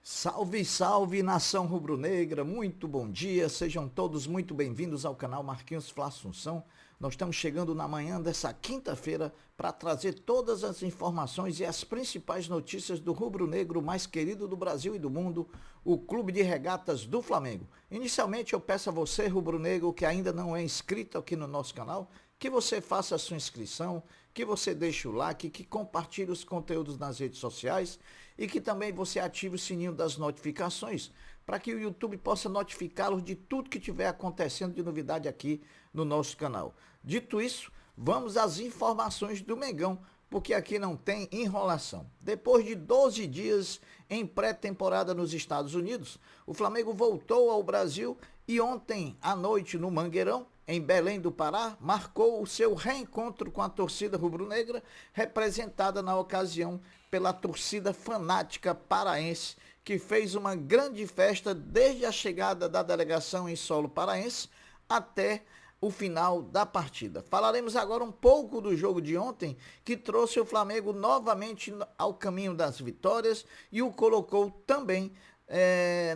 Salve, salve, nação rubro-negra, muito bom dia, sejam todos muito bem-vindos ao canal Marquinhos Fla Assunção. Nós estamos chegando na manhã dessa quinta-feira para trazer todas as informações e as principais notícias do rubro-negro mais querido do Brasil e do mundo, o Clube de Regatas do Flamengo. Inicialmente eu peço a você, rubro-negro, que ainda não é inscrito aqui no nosso canal, que você faça a sua inscrição, que você deixe o like, que compartilhe os conteúdos nas redes sociais e que também você ative o sininho das notificações para que o YouTube possa notificá-los de tudo que estiver acontecendo de novidade aqui no nosso canal. Dito isso, vamos às informações do Mengão, porque aqui não tem enrolação. Depois de 12 dias em pré-temporada nos Estados Unidos, o Flamengo voltou ao Brasil e ontem à noite no Mangueirão, em Belém do Pará, marcou o seu reencontro com a torcida rubro-negra, representada na ocasião pela torcida fanática paraense, que fez uma grande festa desde a chegada da delegação em solo paraense até o final da partida. Falaremos agora um pouco do jogo de ontem, que trouxe o Flamengo novamente ao caminho das vitórias e o colocou também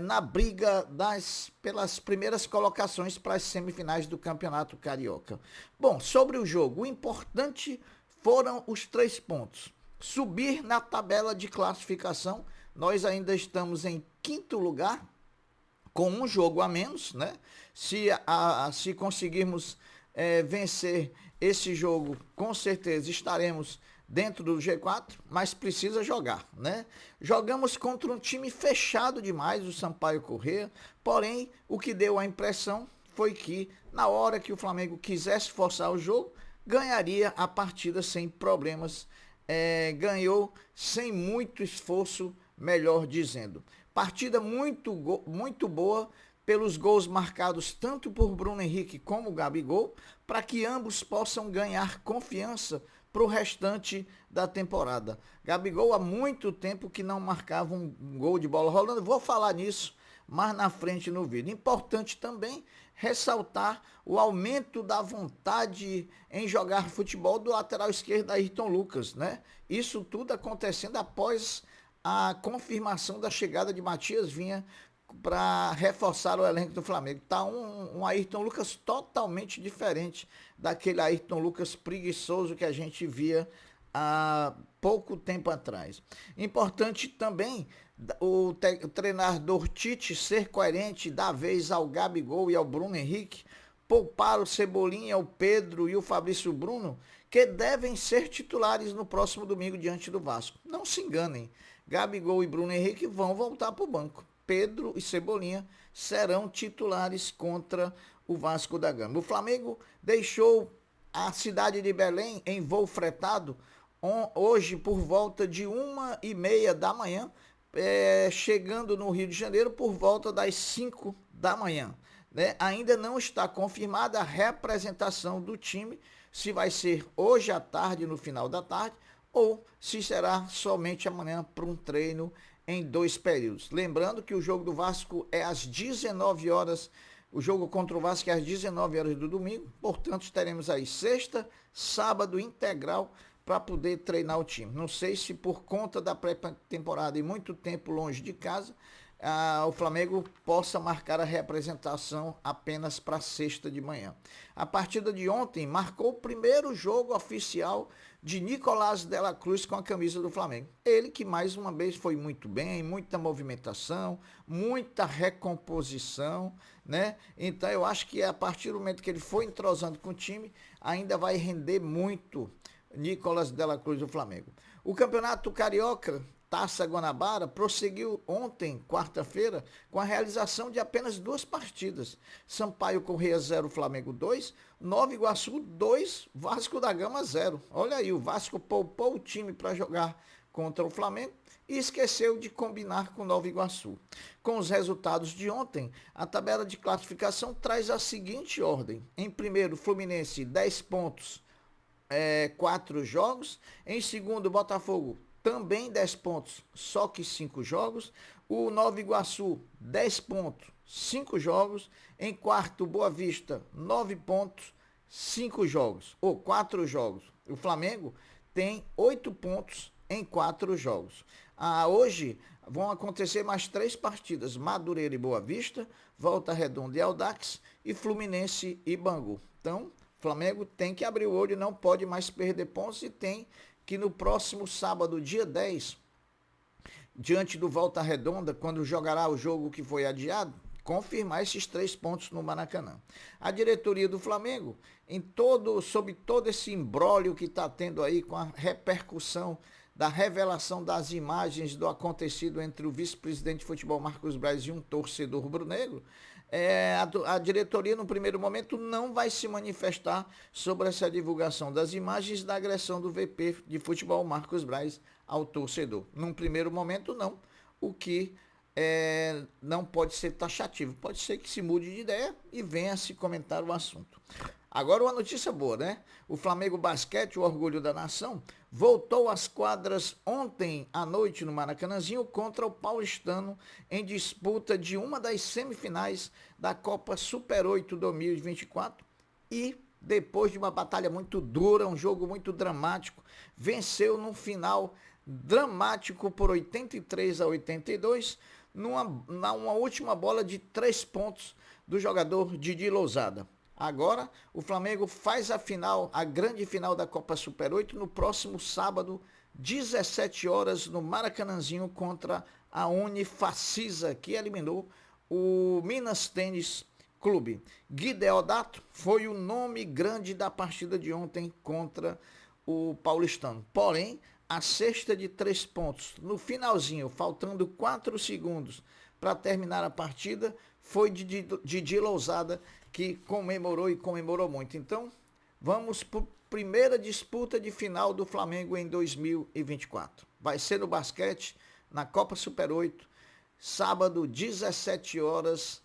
na briga pelas primeiras colocações para as semifinais do Campeonato Carioca. Bom, sobre o jogo, o importante foram os 3 pontos. Subir na tabela de classificação, nós ainda estamos em 5º lugar, com um jogo a menos, né? Se conseguirmos vencer esse jogo, com certeza estaremos dentro do G4, mas precisa jogar, né? Jogamos contra um time fechado demais, o Sampaio Corrêa, porém, o que deu a impressão foi que, na hora que o Flamengo quisesse forçar o jogo, ganharia a partida sem problemas, ganhou sem muito esforço, melhor dizendo. Partida muito boa, pelos gols marcados tanto por Bruno Henrique como Gabigol, para que ambos possam ganhar confiança para o restante da temporada. Gabigol há muito tempo que não marcava um gol de bola rolando, vou falar nisso mais na frente no vídeo. Importante também ressaltar o aumento da vontade em jogar futebol do lateral esquerdo Ayrton Lucas, né? Isso tudo acontecendo após a confirmação da chegada de Matias Vinha para reforçar o elenco do Flamengo. Tá um Ayrton Lucas totalmente diferente daquele Ayrton Lucas preguiçoso que a gente via há pouco tempo atrás. Importante também o treinador Tite ser coerente, dar vez ao Gabigol e ao Bruno Henrique, poupar o Cebolinha, o Pedro e o Fabrício Bruno, que devem ser titulares no próximo domingo diante do Vasco. Não se enganem, Gabigol e Bruno Henrique vão voltar para o banco. Pedro e Cebolinha serão titulares contra o Vasco da Gama. O Flamengo deixou a cidade de Belém em voo fretado hoje por volta de 1h30 da manhã, chegando no Rio de Janeiro por volta das 5 da manhã. Né? Ainda não está confirmada a representação do time, se vai ser hoje à tarde, no final da tarde, ou se será somente amanhã para um treino em 2 períodos. Lembrando que o jogo do Vasco é às 19 horas, o jogo contra o Vasco é às 19 horas do domingo, portanto teremos aí sexta, sábado integral para poder treinar o time. Não sei se por conta da pré-temporada e muito tempo longe de casa, o Flamengo possa marcar a representação apenas para sexta de manhã. A partida de ontem marcou o primeiro jogo oficial de Nicolás de la Cruz com a camisa do Flamengo. Ele que mais uma vez foi muito bem, muita movimentação, muita recomposição, né? Então eu acho que a partir do momento que ele foi entrosando com o time, ainda vai render muito Nicolás de la Cruz do Flamengo. O Campeonato Carioca, Taça Guanabara, prosseguiu ontem, quarta-feira, com a realização de apenas 2 partidas. Sampaio Corrêa 0, Flamengo 2, Nova Iguaçu 2, Vasco da Gama 0. Olha aí, o Vasco poupou o time para jogar contra o Flamengo e esqueceu de combinar com Nova Iguaçu. Com os resultados de ontem, a tabela de classificação traz a seguinte ordem. Em primeiro, Fluminense, 10 pontos, 4 jogos. Em segundo, Botafogo, também 10 pontos, só que 5 jogos. O Nova Iguaçu, 10 pontos, 5 jogos. Em quarto, Boa Vista, 9 pontos, 5 jogos, ou 4 jogos. O Flamengo tem 8 pontos em 4 jogos. Hoje, Vão acontecer mais 3 partidas: Madureira e Boa Vista, Volta Redonda e Audax, e Fluminense e Bangu. Então, Flamengo tem que abrir o olho, não pode mais perder pontos, e tem que no próximo sábado, dia 10, diante do Volta Redonda, quando jogará o jogo que foi adiado, confirmar esses 3 pontos no Maracanã. A diretoria do Flamengo, sob todo esse imbróglio que está tendo aí com a repercussão da revelação das imagens do acontecido entre o vice-presidente de futebol Marcos Braz e um torcedor rubro-negro, a diretoria, no primeiro momento, não vai se manifestar sobre essa divulgação das imagens da agressão do VP de futebol Marcos Braz ao torcedor. Num primeiro momento, não. O que não pode ser taxativo. Pode ser que se mude de ideia e venha a se comentar o assunto. Agora uma notícia boa, né? O Flamengo Basquete, o orgulho da nação, voltou às quadras ontem à noite no Maracanãzinho contra o Paulistano em disputa de uma das semifinais da Copa Super 8 2024 e depois de uma batalha muito dura, um jogo muito dramático, venceu num final dramático por 83-82, numa última bola de 3 pontos do jogador Didi Lousada. Agora, o Flamengo faz a grande final da Copa Super 8 no próximo sábado, 17 horas, no Maracanãzinho, contra a Unifacisa, que eliminou o Minas Tênis Clube. Gui Deodato foi o nome grande da partida de ontem contra o Paulistano. Porém, a cesta de 3 pontos, no finalzinho, faltando 4 segundos para terminar a partida, foi de Didi Lousada, que comemorou muito. Então, vamos para a primeira disputa de final do Flamengo em 2024. Vai ser no basquete, na Copa Super 8, sábado, 17 horas,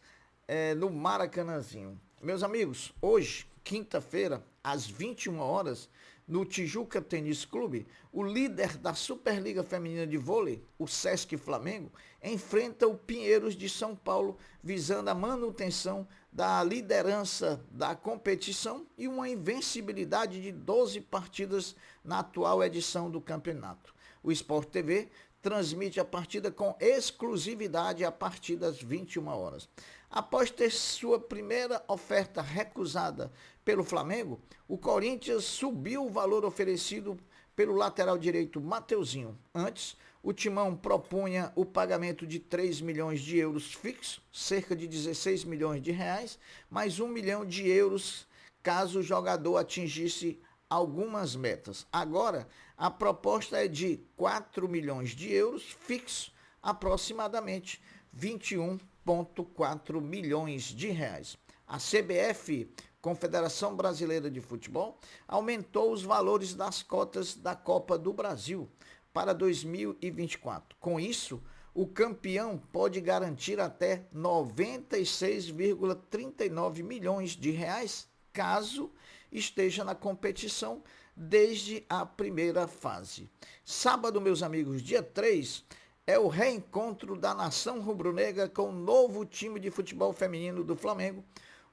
no Maracanãzinho. Meus amigos, hoje, quinta-feira, às 21 horas, no Tijuca Tênis Clube, o líder da Superliga Feminina de Vôlei, o Sesc Flamengo, enfrenta o Pinheiros de São Paulo, visando a manutenção da liderança da competição e uma invencibilidade de 12 partidas na atual edição do campeonato. O Sport TV transmite a partida com exclusividade a partir das 21 horas. Após ter sua primeira oferta recusada pelo Flamengo, o Corinthians subiu o valor oferecido pelo lateral direito Mateuzinho. Antes, o Timão propunha o pagamento de 3 milhões de euros fixo, cerca de 16 milhões de reais, mais 1 milhão de euros caso o jogador atingisse algumas metas. Agora, a proposta é de 4 milhões de euros fixo, aproximadamente 21,4 milhões de reais. A CBF, Confederação Brasileira de Futebol, aumentou os valores das cotas da Copa do Brasil para 2024. Com isso, o campeão pode garantir até 96,39 milhões de reais, caso esteja na competição desde a primeira fase. Sábado, meus amigos, dia 3, é o reencontro da nação rubro-negra com o novo time de futebol feminino do Flamengo.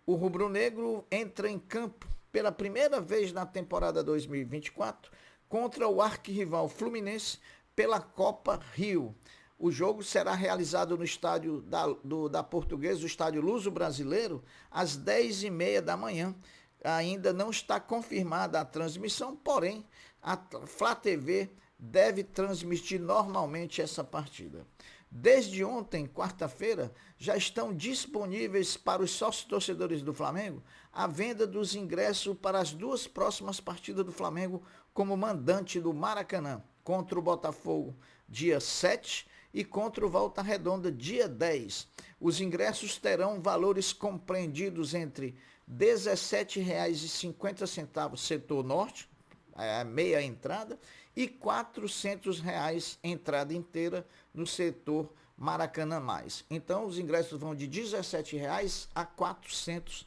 O rubro-negro entra em campo pela primeira vez na temporada 2024 contra o arquirrival Fluminense pela Copa Rio. O jogo será realizado no estádio da Portuguesa, o estádio Luso Brasileiro, às 10h30 da manhã. Ainda não está confirmada a transmissão, porém, a Flá TV deve transmitir normalmente essa partida. Desde ontem, quarta-feira, já estão disponíveis para os sócios torcedores do Flamengo a venda dos ingressos para as 2 próximas partidas do Flamengo como mandante do Maracanã, contra o Botafogo, dia 7, e contra o Volta Redonda, dia 10. Os ingressos terão valores compreendidos entre R$ 17,50 setor norte, meia entrada, e R$ 400 entrada inteira no setor Maracanã+. Então, os ingressos vão de R$ 17 a R$ 400.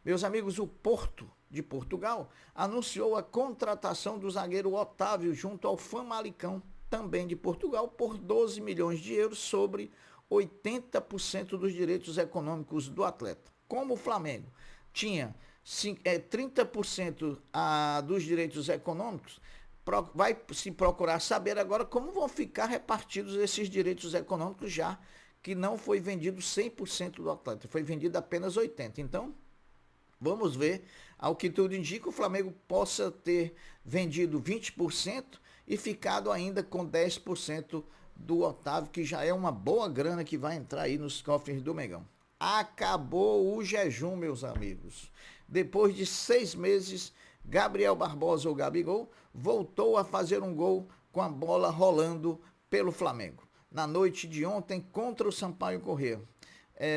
Meus amigos, o Porto de Portugal anunciou a contratação do zagueiro Otávio junto ao Famalicão, também de Portugal, por 12 milhões de euros sobre 80% dos direitos econômicos do atleta. Como o Flamengo tinha 30% dos direitos econômicos, vai se procurar saber agora como vão ficar repartidos esses direitos econômicos, já que não foi vendido 100% do atleta, foi vendido apenas 80%. Então, vamos ver, ao que tudo indica, o Flamengo possa ter vendido 20% e ficado ainda com 10% do Otávio, que já é uma boa grana que vai entrar aí nos cofres do Mengão. Acabou o jejum, meus amigos. Depois de 6 meses, Gabriel Barbosa, ou Gabigol, voltou a fazer um gol com a bola rolando pelo Flamengo. Na noite de ontem, contra o Sampaio Corrêa,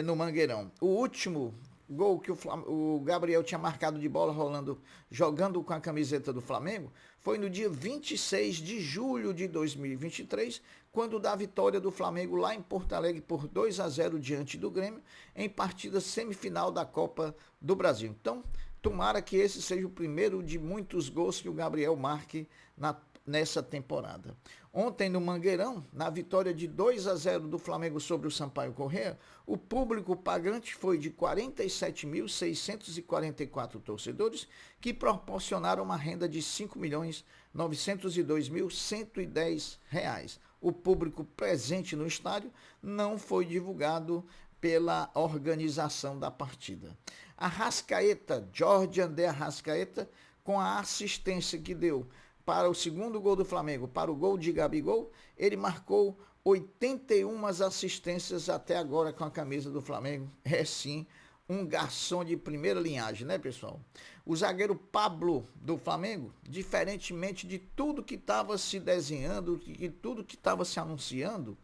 no Mangueirão. O último gol que o Gabriel tinha marcado de bola rolando, jogando com a camiseta do Flamengo, foi no dia 26 de julho de 2023, quando da vitória do Flamengo lá em Porto Alegre por 2-0 diante do Grêmio, em partida semifinal da Copa do Brasil. Então, tomara que esse seja o primeiro de muitos gols que o Gabriel marque nessa temporada. Ontem no Mangueirão, na vitória de 2-0 do Flamengo sobre o Sampaio Corrêa, o público pagante foi de 47.644 torcedores, que proporcionaram uma renda de R$ 5.902.110. O público presente no estádio não foi divulgado pela organização da partida. Arrascaeta, Jorge André Arrascaeta, com a assistência que deu para o segundo gol do Flamengo, para o gol de Gabigol, ele marcou 81 assistências até agora com a camisa do Flamengo. É sim, um garçom de primeira linhagem, né, pessoal? O zagueiro Pablo do Flamengo, diferentemente de tudo que estava se desenhando, de tudo que estava se anunciando,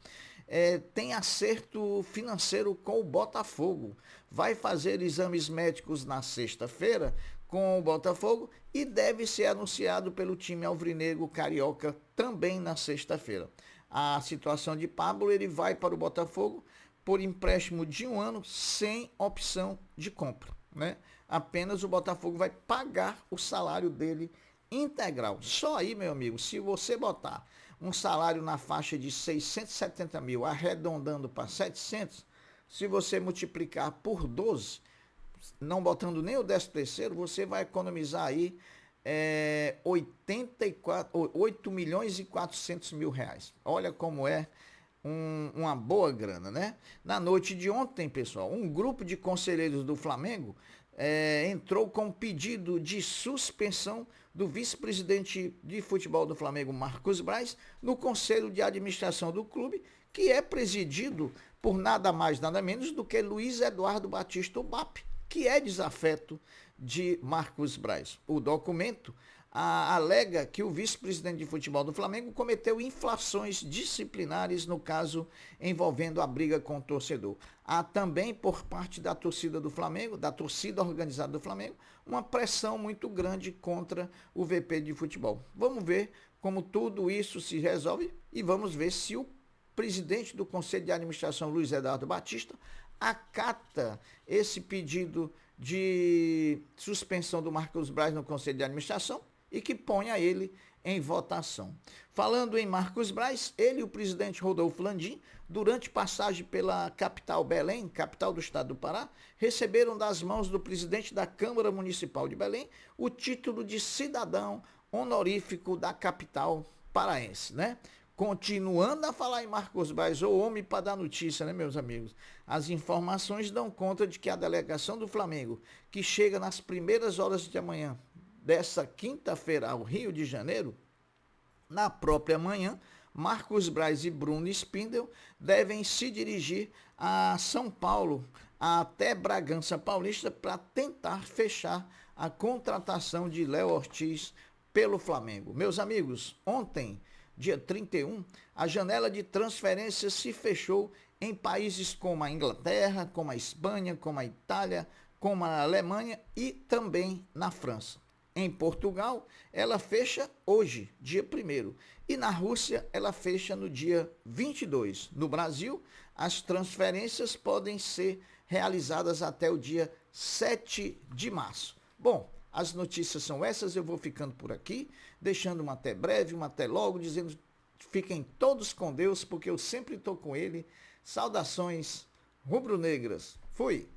tem acerto financeiro com o Botafogo. Vai fazer exames médicos na sexta-feira com o Botafogo e deve ser anunciado pelo time alvinegro carioca também na sexta-feira. A situação de Pablo, ele vai para o Botafogo por empréstimo de 1 ano sem opção de compra, né? Apenas o Botafogo vai pagar o salário dele integral. Só aí, meu amigo, se você botar um salário na faixa de 670 mil, arredondando para 700, se você multiplicar por 12, não botando nem o 13º, você vai economizar aí 8 milhões e 400 mil reais. Olha como é uma boa grana, né? Na noite de ontem, pessoal, um grupo de conselheiros do Flamengo entrou com pedido de suspensão do vice-presidente de futebol do Flamengo, Marcos Braz, no conselho de administração do clube, que é presidido por nada mais, nada menos do que Luiz Eduardo Batista, o BAP, que é desafeto de Marcos Braz. O documento alega que o vice-presidente de futebol do Flamengo cometeu infrações disciplinares no caso envolvendo a briga com o torcedor. Há também, por parte da torcida do Flamengo, da torcida organizada do Flamengo, uma pressão muito grande contra o VP de futebol. Vamos ver como tudo isso se resolve e vamos ver se o presidente do Conselho de Administração, Luiz Eduardo Batista, acata esse pedido de suspensão do Marcos Braz no Conselho de Administração e que ponha ele em votação. Falando em Marcos Braz, ele e o presidente Rodolfo Landim, durante passagem pela capital Belém, capital do estado do Pará, receberam das mãos do presidente da Câmara Municipal de Belém o título de cidadão honorífico da capital paraense, né? Continuando a falar em Marcos Braz, o homem para dar notícia, né, meus amigos? As informações dão conta de que a delegação do Flamengo, que chega nas primeiras horas de amanhã dessa quinta-feira ao Rio de Janeiro, na própria manhã, Marcos Braz e Bruno Spindel devem se dirigir a São Paulo, até Bragança Paulista, para tentar fechar a contratação de Léo Ortiz pelo Flamengo. Meus amigos, ontem, dia 31, a janela de transferência se fechou em países como a Inglaterra, como a Espanha, como a Itália, como a Alemanha e também na França. Em Portugal, ela fecha hoje, dia 1º, e na Rússia ela fecha no dia 22. No Brasil, as transferências podem ser realizadas até o dia 7 de março. Bom, as notícias são essas, eu vou ficando por aqui, deixando uma até breve, uma até logo, dizendo fiquem todos com Deus, porque eu sempre estou com ele. Saudações rubro-negras. Fui!